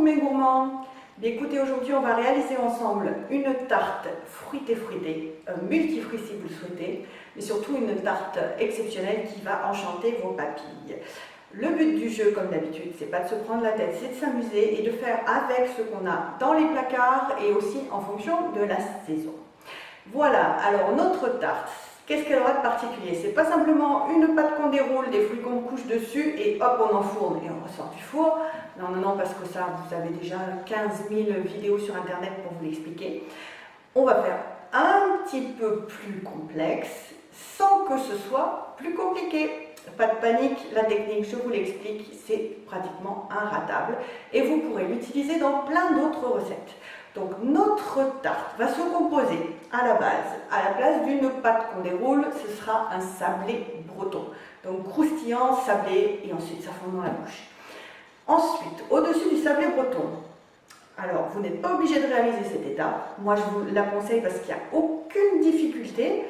mes gourmands. Bien, écoutez, aujourd'hui on va réaliser ensemble une tarte fruitée, multifruits si vous le souhaitez, mais surtout une tarte exceptionnelle qui va enchanter vos papilles. Le but du jeu, comme d'habitude, c'est pas de se prendre la tête, c'est de s'amuser et de faire avec ce qu'on a dans les placards et aussi en fonction de la saison. Voilà, alors notre tarte, qu'est-ce qu'elle aura de particulier? C'est pas simplement une pâte qu'on déroule, des fruits qu'on couche dessus et hop, on enfourne et on ressort du four. Non, non, non, parce que ça, vous avez déjà 15 000 vidéos sur internet pour vous l'expliquer. On va faire un petit peu plus complexe sans que ce soit plus compliqué. Pas de panique, la technique, je vous l'explique, c'est pratiquement inratable et vous pourrez l'utiliser dans plein d'autres recettes. Donc notre tarte va se composer à la base, à la place d'une pâte qu'on déroule, ce sera un sablé breton. Donc croustillant, sablé et ensuite ça fond dans la bouche. Ensuite, au-dessus du sablé breton, alors vous n'êtes pas obligé de réaliser cette étape, moi je vous la conseille parce qu'il n'y a aucune difficulté.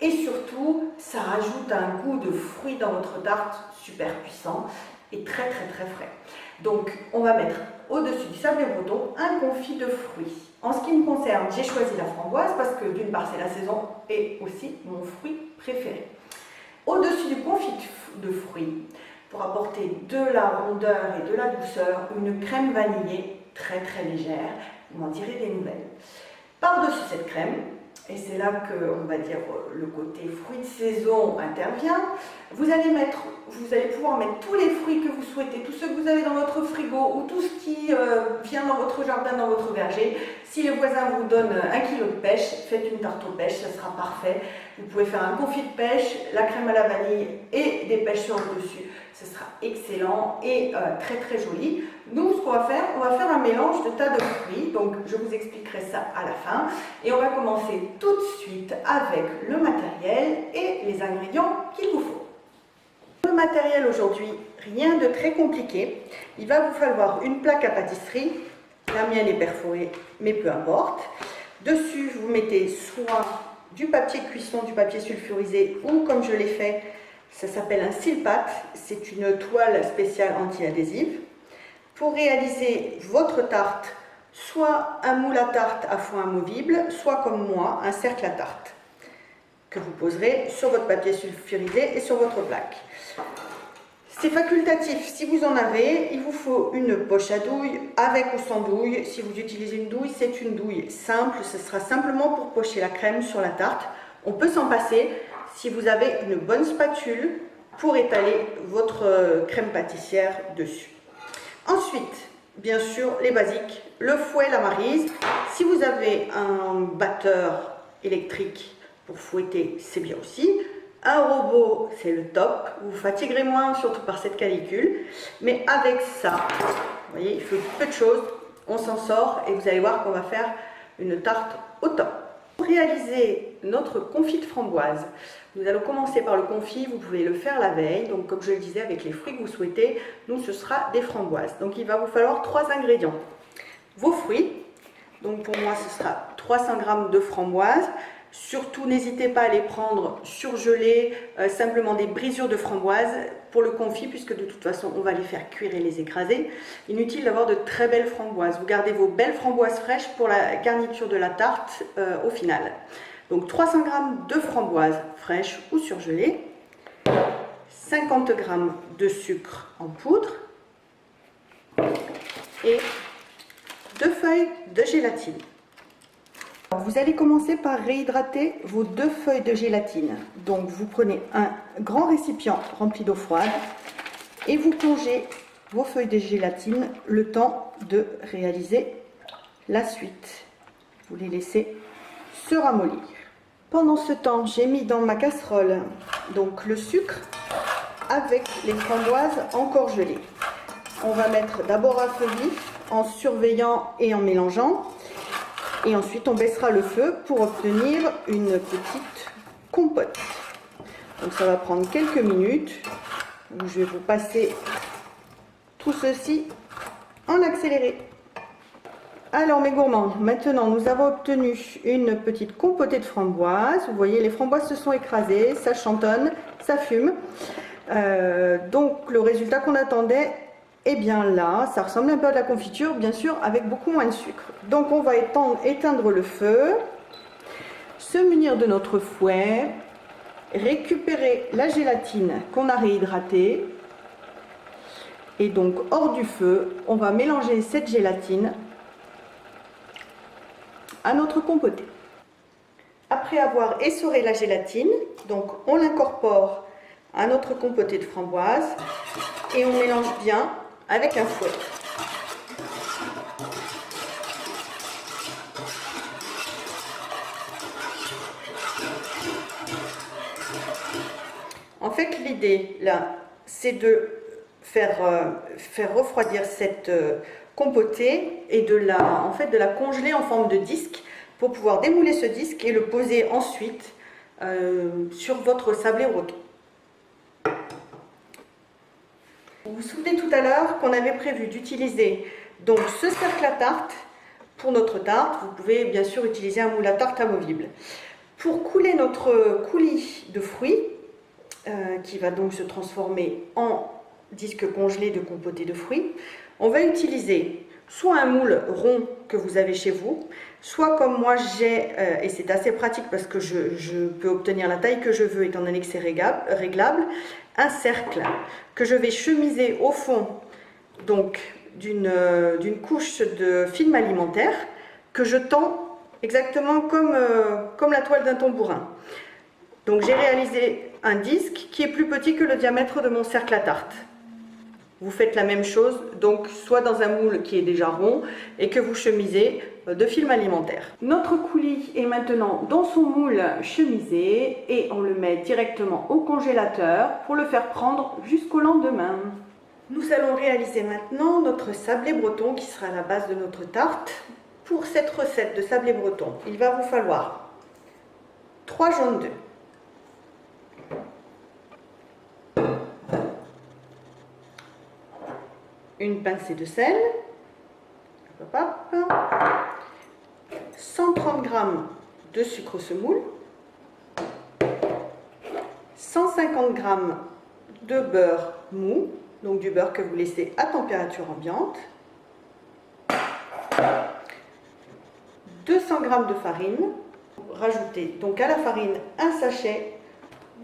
Et surtout, ça rajoute un goût de fruits dans votre tarte super puissant et très frais. Donc, on va mettre au-dessus du sablé breton un confit de fruits. En ce qui me concerne, j'ai choisi la framboise parce que d'une part, c'est la saison et aussi mon fruit préféré. Au-dessus du confit de fruits, pour apporter de la rondeur et de la douceur, une crème vanillée très légère. Vous m'en direz des nouvelles. Par-dessus cette crème, et c'est là que, on va dire, le côté fruits de saison intervient. Vous allez pouvoir mettre tous les fruits que vous souhaitez, tous ceux que vous avez dans votre frigo ou tout ce qui vient dans votre jardin, dans votre verger. Si le voisin vous donne 1 kg de pêche, faites une tarte aux pêches, ça sera parfait. Vous pouvez faire un confit de pêche, la crème à la vanille et des pêches sur le dessus. Ce sera excellent et très joli. Nous, ce qu'on va faire, on va faire un mélange de tas de fruits. Donc, je vous expliquerai ça à la fin. Et on va commencer tout de suite avec le matériel et les ingrédients qu'il vous faut. Le matériel aujourd'hui, rien de très compliqué. Il va vous falloir une plaque à pâtisserie. La mienne est perforée, mais peu importe. Dessus, vous mettez soit du papier cuisson, du papier sulfurisé ou comme je l'ai fait, ça s'appelle un silpat, c'est une toile spéciale anti-adhésive. Pour réaliser votre tarte, soit un moule à tarte à foin amovible, soit comme moi, un cercle à tarte, que vous poserez sur votre papier sulfurisé et sur votre plaque. C'est facultatif, si vous en avez, il vous faut une poche à douille, avec ou sans douille. Si vous utilisez une douille, c'est une douille simple, ce sera simplement pour pocher la crème sur la tarte. On peut s'en passer si vous avez une bonne spatule pour étaler votre crème pâtissière dessus. Ensuite, bien sûr, les basiques, le fouet, la maryse. Si vous avez un batteur électrique pour fouetter, c'est bien aussi. Un robot, c'est le top. Vous fatiguerez moins, surtout par cette canicule. Mais avec ça, vous voyez, il faut peu de choses. On s'en sort et vous allez voir qu'on va faire une tarte au top. Pour réaliser notre confit de framboise, nous allons commencer par le confit. Vous pouvez le faire la veille. Donc, comme je le disais, avec les fruits que vous souhaitez, nous, ce sera des framboises. Donc, il va vous falloir 3 ingrédients. Vos fruits. Donc, pour moi, ce sera 300 g de framboises. Surtout, n'hésitez pas à les prendre surgelées, simplement des brisures de framboises pour le confit, puisque de toute façon, on va les faire cuire et les écraser. Inutile d'avoir de très belles framboises. Vous gardez vos belles framboises fraîches pour la garniture de la tarte au final. Donc, 300 g de framboises fraîches ou surgelées, 50 g de sucre en poudre et 2 feuilles de gélatine. Vous allez commencer par réhydrater vos 2 feuilles de gélatine. Donc vous prenez un grand récipient rempli d'eau froide et vous plongez vos feuilles de gélatine le temps de réaliser la suite. Vous les laissez se ramollir. Pendant ce temps, j'ai mis dans ma casserole donc le sucre avec les framboises encore gelées. On va mettre d'abord à feu vif en surveillant et en mélangeant. Et ensuite, on baissera le feu pour obtenir une petite compote. Donc, ça va prendre quelques minutes. Donc, je vais vous passer tout ceci en accéléré. Alors, mes gourmands, maintenant, nous avons obtenu une petite compotée de framboises. Vous voyez, les framboises se sont écrasées, ça chantonne, ça fume. Donc, le résultat qu'on attendait Et bien là, ça ressemble un peu à de la confiture, bien sûr, avec beaucoup moins de sucre. Donc on va éteindre le feu, se munir de notre fouet, récupérer la gélatine qu'on a réhydratée. Et donc hors du feu, on va mélanger cette gélatine à notre compoté. Après avoir essoré la gélatine, donc on l'incorpore à notre compoté de framboise et on mélange bien avec un fouet. En fait, l'idée là, c'est de faire refroidir cette compotée et de la congeler en forme de disque pour pouvoir démouler ce disque et le poser ensuite sur votre sablé breton. Vous vous souvenez tout à l'heure qu'on avait prévu d'utiliser donc ce cercle à tarte pour notre tarte. Vous pouvez bien sûr utiliser un moule à tarte amovible. Pour couler notre coulis de fruits, qui va donc se transformer en disque congelé de compoté de fruits, on va utiliser soit un moule rond que vous avez chez vous, soit comme moi j'ai, et c'est assez pratique parce que je peux obtenir la taille que je veux étant donné que c'est réglable, un cercle que je vais chemiser au fond donc d'une couche de film alimentaire que je tends exactement comme la toile d'un tambourin. Donc j'ai réalisé un disque qui est plus petit que le diamètre de mon cercle à tarte. Vous faites la même chose, donc soit dans un moule qui est déjà rond et que vous chemisez de film alimentaire. Notre coulis est maintenant dans son moule chemisé et on le met directement au congélateur pour le faire prendre jusqu'au lendemain. Nous allons réaliser maintenant notre sablé breton qui sera la base de notre tarte. Pour cette recette de sablé breton, il va vous falloir 3 jaunes d'œufs, une pincée de sel, 130 g de sucre semoule, 150 g de beurre mou, donc du beurre que vous laissez à température ambiante, 200 g de farine, rajoutez donc à la farine un sachet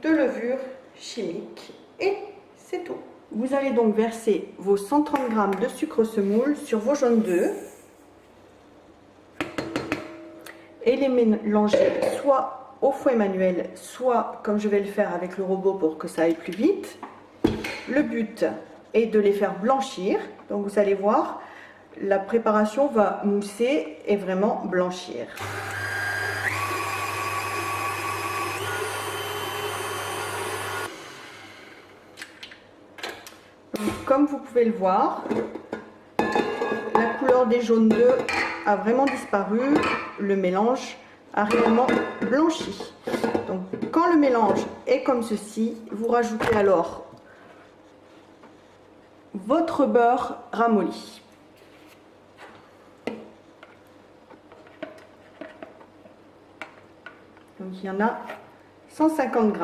de levure chimique et c'est tout. Vous allez donc verser vos 130 g de sucre semoule sur vos jaunes d'œufs et les mélanger soit au fouet manuel, soit comme je vais le faire avec le robot pour que ça aille plus vite. Le but est de les faire blanchir, donc vous allez voir, la préparation va mousser et vraiment blanchir. Comme vous pouvez le voir, la couleur des jaunes d'œufs a vraiment disparu, le mélange a réellement blanchi. Donc quand le mélange est comme ceci, vous rajoutez alors votre beurre ramolli. Donc il y en a 150 g.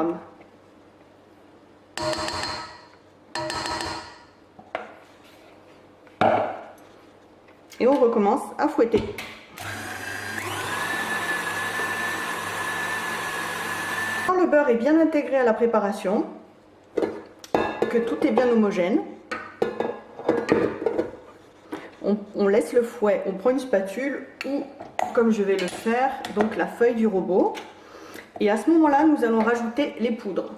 Et on recommence à fouetter. Quand le beurre est bien intégré à la préparation, que tout est bien homogène, on laisse le fouet, on prend une spatule ou, comme je vais le faire, donc la feuille du robot. Et à ce moment-là, nous allons rajouter les poudres.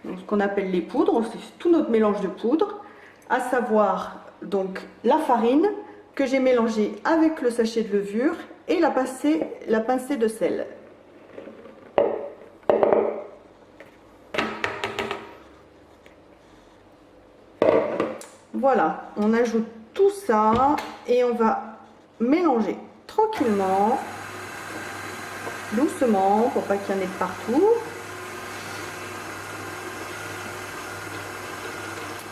Donc, ce qu'on appelle les poudres, c'est tout notre mélange de poudres, à savoir donc la farine que j'ai mélangée avec le sachet de levure et la pincée de sel. Voilà, on ajoute tout ça et on va mélanger tranquillement, doucement, pour pas qu'il y en ait de partout.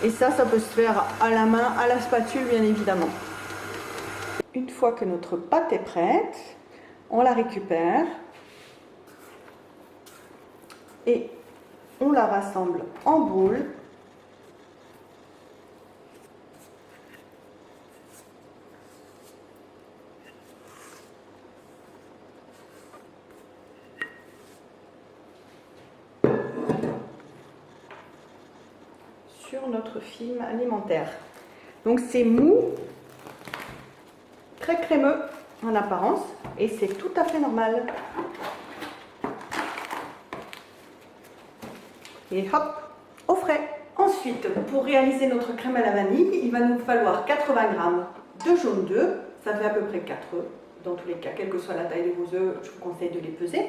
Et ça peut se faire à la main, à la spatule bien évidemment. Une fois que notre pâte est prête, on la récupère et on la rassemble en boule. notre film alimentaire. Donc c'est mou, très crémeux en apparence, et c'est tout à fait normal. Et hop, au frais. Ensuite, pour réaliser notre crème à la vanille, il va nous falloir 80 g de jaune d'œuf. Ça fait à peu près 4 œufs. Dans tous les cas, quelle que soit la taille de vos œufs, je vous conseille de les peser.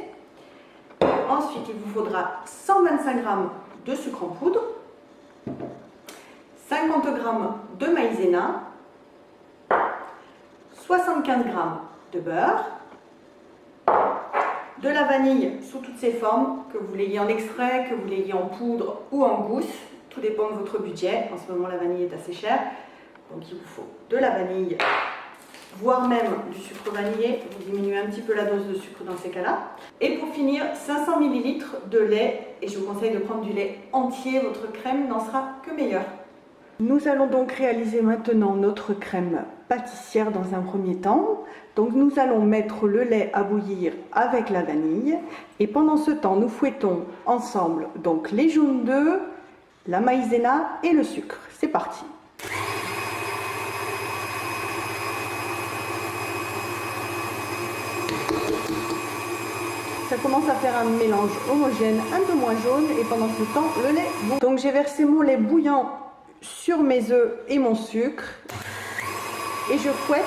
Ensuite, il vous faudra 125 g de sucre en poudre, 50 g de maïzena, 75 g de beurre, de la vanille sous toutes ses formes, que vous l'ayez en extrait, que vous l'ayez en poudre ou en gousse, tout dépend de votre budget. En ce moment, la vanille est assez chère, donc il vous faut de la vanille, voire même du sucre vanillé. Vous diminuez un petit peu la dose de sucre dans ces cas-là. Et pour finir, 500 ml de lait, et je vous conseille de prendre du lait entier, votre crème n'en sera que meilleure. Nous allons donc réaliser maintenant notre crème pâtissière dans un premier temps. Donc nous allons mettre le lait à bouillir avec la vanille, et pendant ce temps nous fouettons ensemble donc les jaunes d'œufs, la maïzena et le sucre. C'est parti. Ça commence à faire un mélange homogène, un peu moins jaune, et pendant ce temps le lait bout. Donc j'ai versé mon lait bouillant sur mes œufs et mon sucre, et je fouette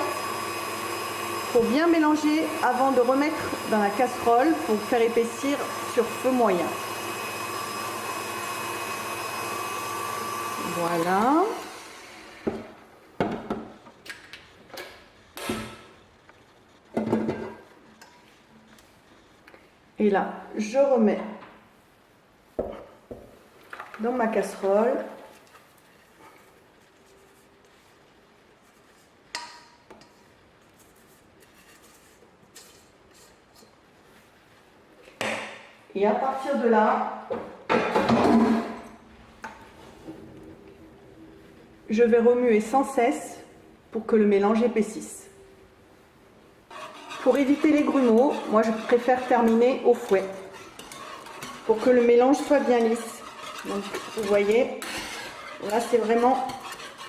pour bien mélanger avant de remettre dans la casserole pour faire épaissir sur feu moyen. Voilà. Et là, je remets dans ma casserole. Et à partir de là, je vais remuer sans cesse pour que le mélange épaississe. Pour éviter les grumeaux, moi je préfère terminer au fouet pour que le mélange soit bien lisse. Donc vous voyez, là c'est vraiment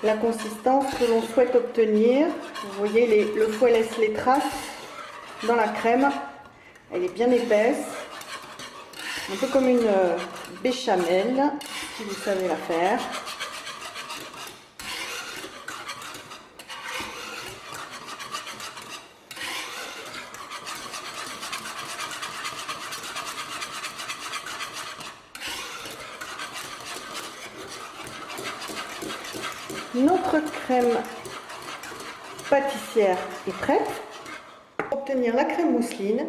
la consistance que l'on souhaite obtenir. Vous voyez, le fouet laisse les traces dans la crème. Elle est bien épaisse. Un peu comme une béchamel, si vous savez la faire. Notre crème pâtissière est prête. Pour obtenir la crème mousseline,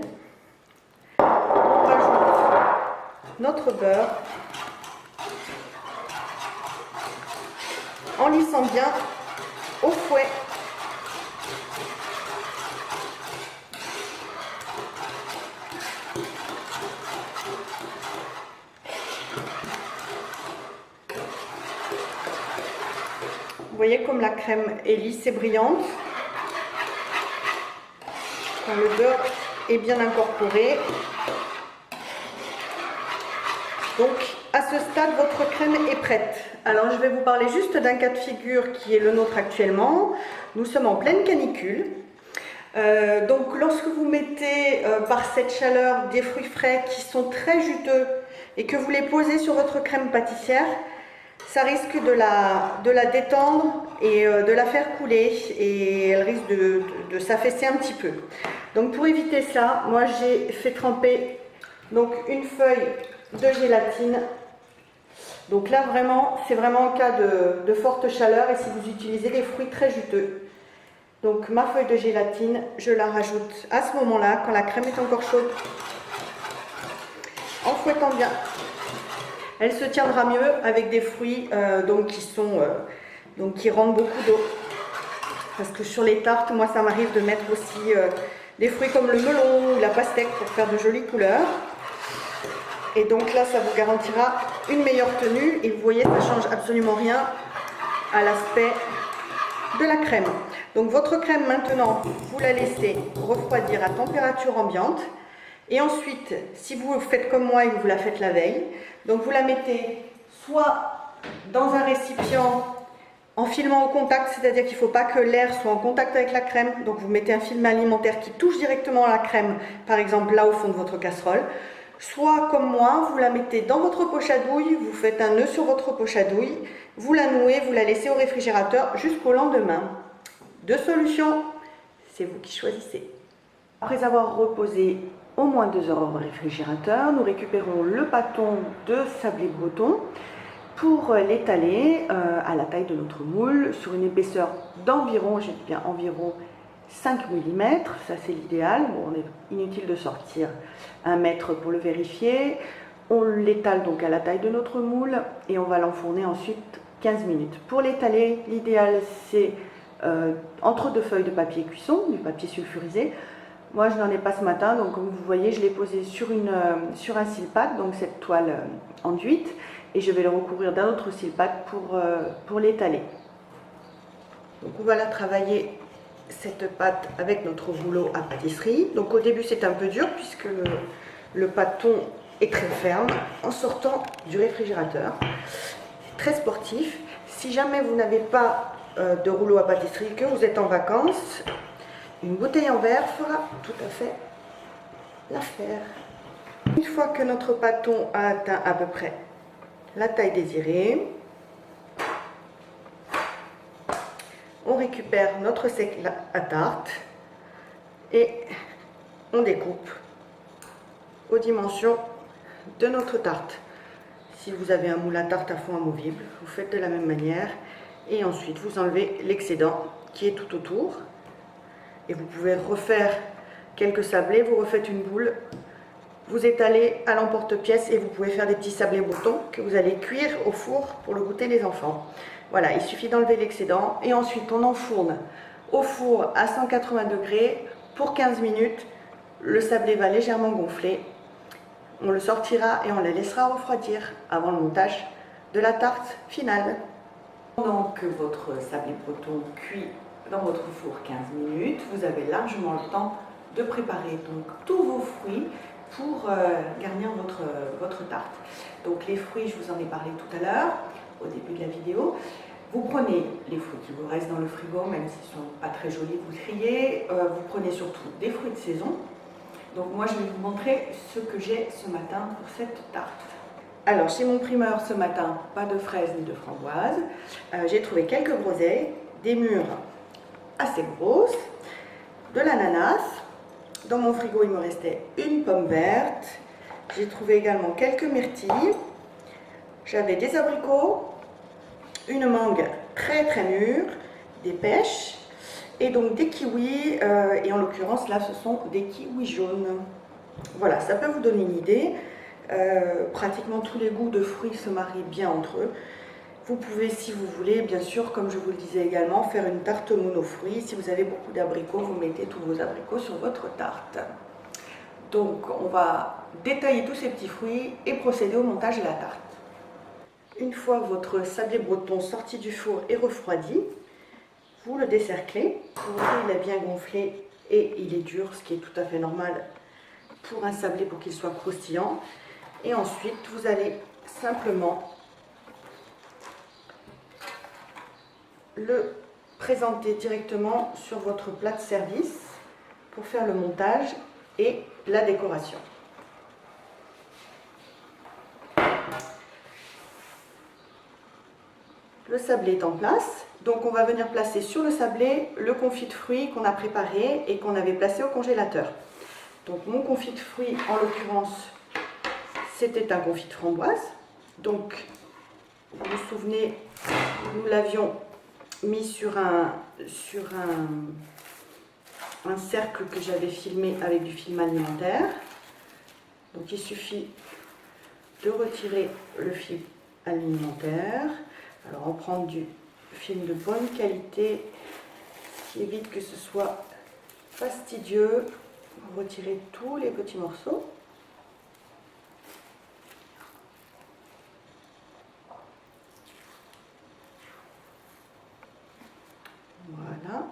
notre beurre en lissant bien au fouet. Vous voyez comme la crème est lisse et brillante. Quand le beurre est bien incorporé. Donc, à ce stade, votre crème est prête. Alors, je vais vous parler juste d'un cas de figure qui est le nôtre actuellement. Nous sommes en pleine canicule. Donc, lorsque vous mettez par cette chaleur des fruits frais qui sont très juteux et que vous les posez sur votre crème pâtissière, ça risque de la détendre et de la faire couler, et elle risque de s'affaisser un petit peu. Donc, pour éviter ça, moi, j'ai fait tremper donc une feuille de gélatine. Donc là vraiment, c'est vraiment en cas de forte chaleur, et si vous utilisez des fruits très juteux. Donc ma feuille de gélatine, je la rajoute à ce moment-là, quand la crème est encore chaude, en fouettant bien. Elle se tiendra mieux avec des fruits qui rendent beaucoup d'eau. Parce que sur les tartes, moi ça m'arrive de mettre aussi des fruits comme le melon ou la pastèque pour faire de jolies couleurs. Et donc là, ça vous garantira une meilleure tenue. Et vous voyez, ça ne change absolument rien à l'aspect de la crème. Donc votre crème, maintenant, vous la laissez refroidir à température ambiante. Et ensuite, si vous faites comme moi et que vous la faites la veille, donc vous la mettez soit dans un récipient en filmant au contact, c'est-à-dire qu'il ne faut pas que l'air soit en contact avec la crème. Donc vous mettez un film alimentaire qui touche directement la crème, par exemple là au fond de votre casserole. Soit comme moi, vous la mettez dans votre poche à douille, vous faites un nœud sur votre poche à douille, vous la nouez, vous la laissez au réfrigérateur jusqu'au lendemain. Deux solutions, c'est vous qui choisissez. Après avoir reposé au moins 2 heures au réfrigérateur, nous récupérons le pâton de sablé breton pour l'étaler à la taille de notre moule sur une épaisseur d'environ, je dis bien environ 5 mm, ça c'est l'idéal. Bon, on est inutile de sortir 1 mètre pour le vérifier. On l'étale donc à la taille de notre moule et on va l'enfourner ensuite 15 minutes. Pour l'étaler, l'idéal c'est entre 2 feuilles de papier cuisson, du papier sulfurisé. Moi je n'en ai pas ce matin, donc comme vous voyez je l'ai posé sur un silpad, donc cette toile enduite, et je vais le recouvrir d'un autre silpad pour l'étaler. Donc on va la travailler cette pâte avec notre rouleau à pâtisserie. Donc au début c'est un peu dur puisque le pâton est très ferme en sortant du réfrigérateur. Très sportif. Si jamais vous n'avez pas de rouleau à pâtisserie, que vous êtes en vacances, une bouteille en verre fera tout à fait l'affaire. Une fois que notre pâton a atteint à peu près la taille désirée, on récupère notre sec à tarte et on découpe aux dimensions de notre tarte. Si vous avez un moule à tarte à fond amovible, vous faites de la même manière et ensuite vous enlevez l'excédent qui est tout autour et vous pouvez refaire quelques sablés, vous refaites une boule, vous étalez à l'emporte-pièce et vous pouvez faire des petits sablés bretons que vous allez cuire au four pour le goûter des enfants. Voilà, il suffit d'enlever l'excédent et ensuite on enfourne au four à 180 degrés pour 15 minutes. Le sablé va légèrement gonfler. On le sortira et on le laissera refroidir avant le montage de la tarte finale. Pendant que votre sablé breton cuit dans votre four 15 minutes, vous avez largement le temps de préparer donc tous vos fruits pour garnir votre tarte. Donc les fruits, je vous en ai parlé tout à l'heure au début de la vidéo. Vous prenez les fruits qui vous restent dans le frigo, même s'ils ne sont pas très jolis, vous triez. Vous prenez surtout des fruits de saison. Donc moi je vais vous montrer ce que j'ai ce matin pour cette tarte. Alors chez mon primeur ce matin, pas de fraises ni de framboises. J'ai trouvé quelques groseilles, des mûres assez grosses, de l'ananas. Dans mon frigo il me restait une pomme verte. J'ai trouvé également quelques myrtilles. J'avais des abricots, une mangue très très mûre, des pêches et donc des kiwis, et en l'occurrence là ce sont des kiwis jaunes. Voilà, ça peut vous donner une idée. Pratiquement tous les goûts de fruits se marient bien entre eux. Vous pouvez, si vous voulez, bien sûr, comme je vous le disais également, faire une tarte mono fruits. Si vous avez beaucoup d'abricots, vous mettez tous vos abricots sur votre tarte. Donc on va détailler tous ces petits fruits et procéder au montage de la tarte. Une fois votre sablé breton sorti du four et refroidi, vous le décerclez. Vous voyez, il a bien gonflé et il est dur, ce qui est tout à fait normal pour un sablé pour qu'il soit croustillant. Et ensuite, vous allez simplement le présenter directement sur votre plat de service pour faire le montage et la décoration. Le sablé est en place, donc on va venir placer sur le sablé le confit de fruits qu'on a préparé et qu'on avait placé au congélateur. Donc mon confit de fruits, en l'occurrence, c'était un confit de framboise. Donc, vous vous souvenez, nous l'avions mis sur un cercle que j'avais filmé avec du film alimentaire. Donc il suffit de retirer le film alimentaire. Alors on prend du film de bonne qualité qui évite que ce soit fastidieux. Vous retirez tous les petits morceaux. Voilà.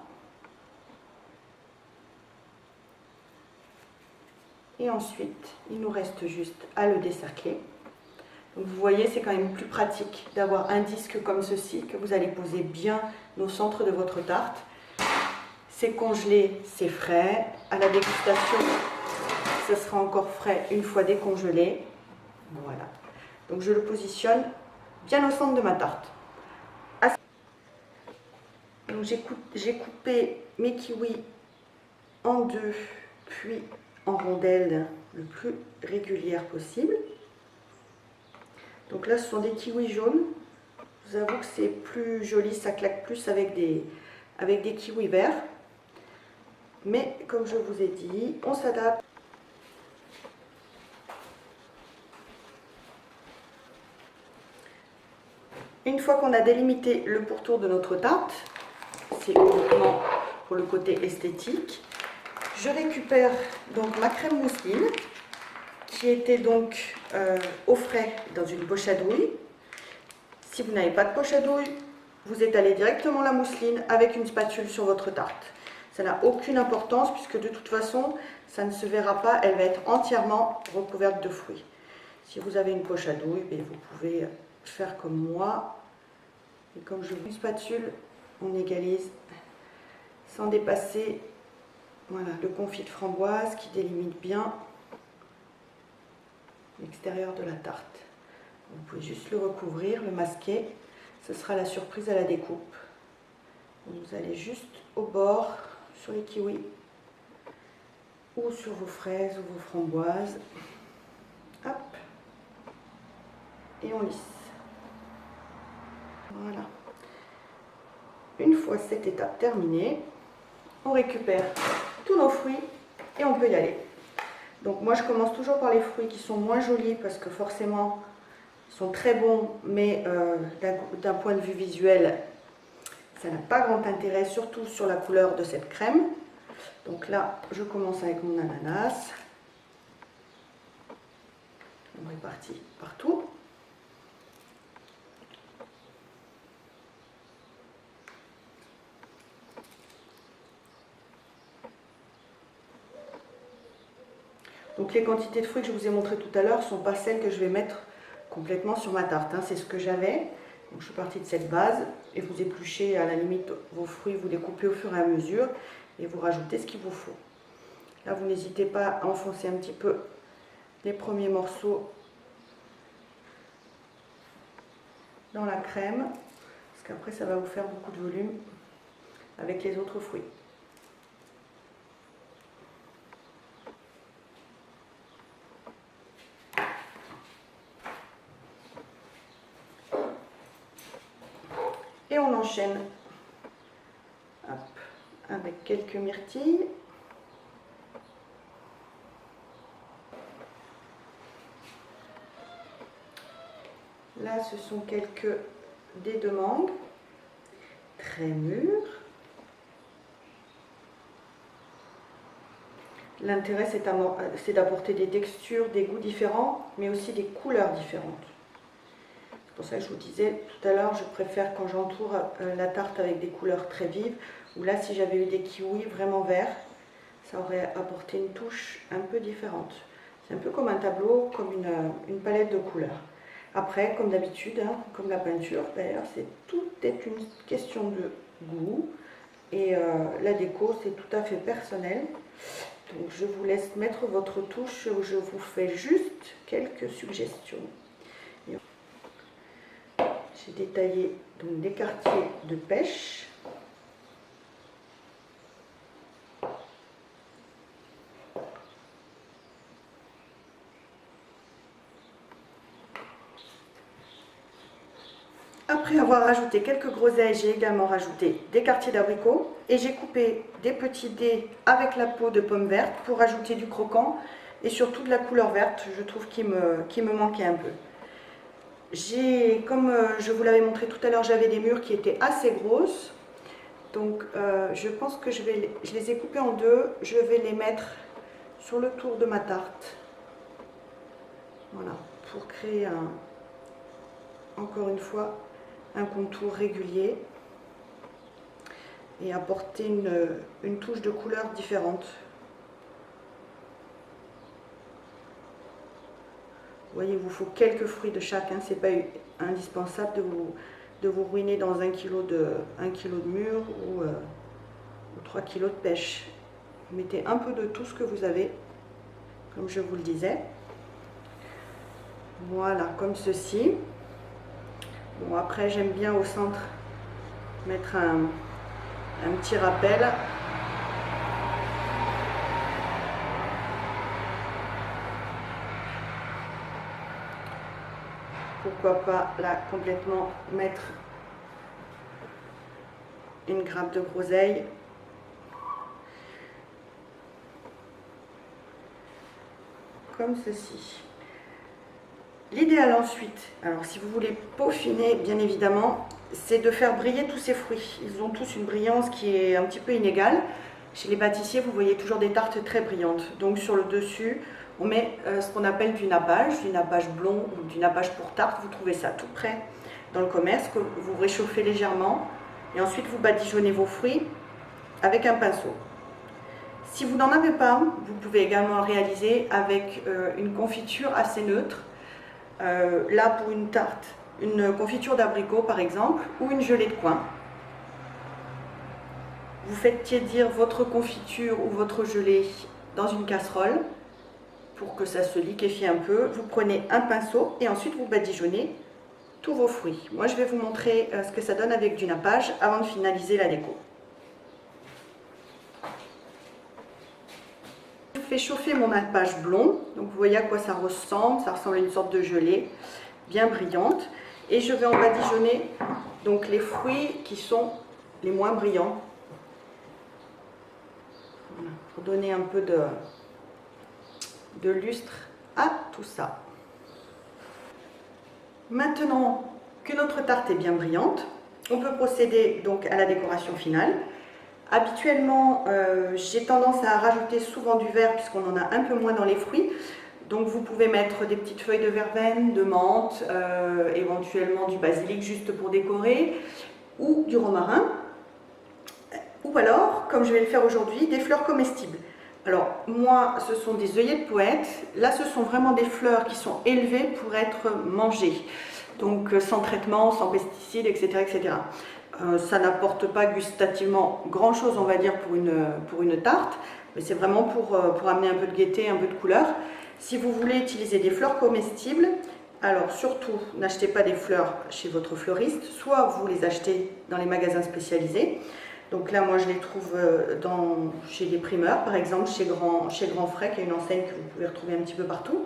Et ensuite, il nous reste juste à le décercler. Donc vous voyez, c'est quand même plus pratique d'avoir un disque comme ceci, que vous allez poser bien au centre de votre tarte. C'est congelé, c'est frais. À la dégustation, ce sera encore frais une fois décongelé. Voilà. Donc je le positionne bien au centre de ma tarte. Donc j'ai coupé mes kiwis en deux, puis en rondelles le plus régulière possible. Donc là, ce sont des kiwis jaunes. Je vous avoue que c'est plus joli, ça claque plus avec des kiwis verts. Mais comme je vous ai dit, on s'adapte. Une fois qu'on a délimité le pourtour de notre tarte, c'est uniquement pour le côté esthétique, je récupère donc ma crème mousseline qui était donc au frais dans une poche à douille. Si vous n'avez pas de poche à douille, vous étalez directement la mousseline avec une spatule sur votre tarte. Ça n'a aucune importance puisque de toute façon, ça ne se verra pas, elle va être entièrement recouverte de fruits. Si vous avez une poche à douille, vous pouvez faire comme moi. Et comme je veux une spatule, on égalise sans dépasser voilà, le confit de framboise qui délimite bien l'extérieur de la tarte. Vous pouvez juste le recouvrir, le masquer. Ce sera la surprise à la découpe. Vous allez juste au bord, sur les kiwis, ou sur vos fraises ou vos framboises. Hop. Et on lisse. Voilà. Une fois cette étape terminée, on récupère tous nos fruits et on peut y aller. Donc moi je commence toujours par les fruits qui sont moins jolis parce que forcément ils sont très bons, mais d'un point de vue visuel, ça n'a pas grand intérêt, surtout sur la couleur de cette crème. Donc là, je commence avec mon ananas. On répartit partout. Donc les quantités de fruits que je vous ai montrées tout à l'heure ne sont pas celles que je vais mettre complètement sur ma tarte. Hein. C'est ce que j'avais. Donc je suis partie de cette base et vous épluchez à la limite vos fruits, vous les coupez au fur et à mesure et vous rajoutez ce qu'il vous faut. Là, vous n'hésitez pas à enfoncer un petit peu les premiers morceaux dans la crème parce qu'après ça va vous faire beaucoup de volume avec les autres fruits. Et on enchaîne hop, avec quelques myrtilles. Là, ce sont quelques dés de mangue, très mûrs. L'intérêt, c'est d'apporter des textures, des goûts différents, mais aussi des couleurs différentes. C'est pour ça que je vous disais tout à l'heure, je préfère quand j'entoure la tarte avec des couleurs très vives, ou là, si j'avais eu des kiwis vraiment verts, ça aurait apporté une touche un peu différente. C'est un peu comme un tableau, comme une palette de couleurs. Après, comme d'habitude, hein, comme la peinture, d'ailleurs, tout est une question de goût. Et la déco, c'est tout à fait personnel. Donc, je vous laisse mettre votre touche. Je vous fais juste quelques suggestions. J'ai détaillé donc des quartiers de pêche. Après avoir rajouté quelques groseilles, j'ai également rajouté des quartiers d'abricot et j'ai coupé des petits dés avec la peau de pomme verte pour ajouter du croquant et surtout de la couleur verte, je trouve qu'il me manquait un peu. Comme je vous l'avais montré tout à l'heure, j'avais des mûres qui étaient assez grosses, donc je pense que je les ai coupées en deux, je vais les mettre sur le tour de ma tarte, voilà, pour créer encore une fois un contour régulier et apporter une touche de couleur différente. voyez, il vous faut quelques fruits de chacun, c'est pas indispensable de vous ruiner dans 1 kg de mûre ou 3 kg de pêche. Vous mettez un peu de tout ce que vous avez, comme je vous le disais. Voilà, comme ceci. Bon, après, j'aime bien au centre mettre un petit rappel. Pourquoi pas là complètement mettre une grappe de groseille. Comme ceci. L'idéal ensuite, alors si vous voulez peaufiner bien évidemment, c'est de faire briller tous ces fruits. Ils ont tous une brillance qui est un petit peu inégale. Chez les pâtissiers, vous voyez toujours des tartes très brillantes. Donc sur le dessus, on met ce qu'on appelle du nappage blond ou du nappage pour tarte. Vous trouvez ça tout près dans le commerce, que vous réchauffez légèrement. Et ensuite, vous badigeonnez vos fruits avec un pinceau. Si vous n'en avez pas, vous pouvez également le réaliser avec une confiture assez neutre. Là, pour une tarte, une confiture d'abricot par exemple, ou une gelée de coin. Vous faites tiédir votre confiture ou votre gelée dans une casserole pour que ça se liquéfie un peu. Vous prenez un pinceau et ensuite vous badigeonnez tous vos fruits. Moi, je vais vous montrer ce que ça donne avec du nappage avant de finaliser la déco. Je fais chauffer mon nappage blond, donc vous voyez à quoi ça ressemble à une sorte de gelée bien brillante, et je vais en badigeonner donc les fruits qui sont les moins brillants, voilà, pour donner un peu de lustre à tout ça. Maintenant que notre tarte est bien brillante, on peut procéder donc à la décoration finale. Habituellement, j'ai tendance à rajouter souvent du vert puisqu'on en a un peu moins dans les fruits. Donc vous pouvez mettre des petites feuilles de verveine, de menthe, éventuellement du basilic juste pour décorer, ou du romarin. Ou alors, comme je vais le faire aujourd'hui, des fleurs comestibles. Alors moi, ce sont des œillets de poète. Là, ce sont vraiment des fleurs qui sont élevées pour être mangées. Donc sans traitement, sans pesticides, etc. etc. Ça n'apporte pas gustativement grand chose, on va dire, pour une tarte, mais c'est vraiment pour amener un peu de gaieté, un peu de couleur. Si vous voulez utiliser des fleurs comestibles, alors surtout n'achetez pas des fleurs chez votre fleuriste, soit vous les achetez dans les magasins spécialisés. Donc là, moi je les trouve chez les primeurs, par exemple chez Grand Frais, qui est une enseigne que vous pouvez retrouver un petit peu partout.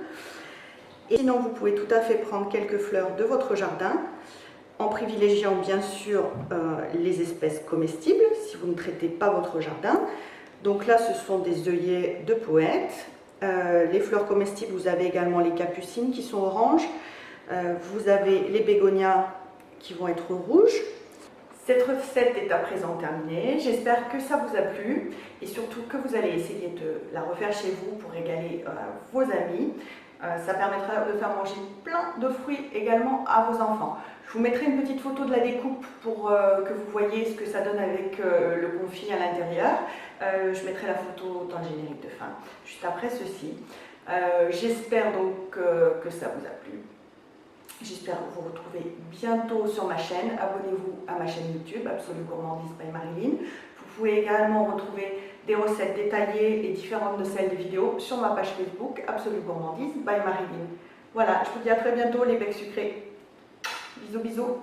Et sinon, vous pouvez tout à fait prendre quelques fleurs de votre jardin, en privilégiant bien sûr les espèces comestibles, si vous ne traitez pas votre jardin. Donc là, ce sont des œillets de poète. Les fleurs comestibles, vous avez également les capucines qui sont oranges. Vous avez les bégonias qui vont être rouges. Cette recette est à présent terminée. J'espère que ça vous a plu et surtout que vous allez essayer de la refaire chez vous pour régaler vos amis. Ça permettra de faire manger plein de fruits également à vos enfants. Je vous mettrai une petite photo de la découpe pour que vous voyez ce que ça donne avec le confit à l'intérieur. Je mettrai la photo dans le générique de fin, juste après ceci. J'espère donc que ça vous a plu. J'espère vous retrouver bientôt sur ma chaîne. Abonnez-vous à ma chaîne YouTube, Absolue Gourmandise by Marilyn. Vous pouvez également retrouver des recettes détaillées et différentes de celles des vidéos sur ma page Facebook, Absolue Gourmandise by Marilyn. Voilà, je vous dis à très bientôt les becs sucrés. Bisous bisous.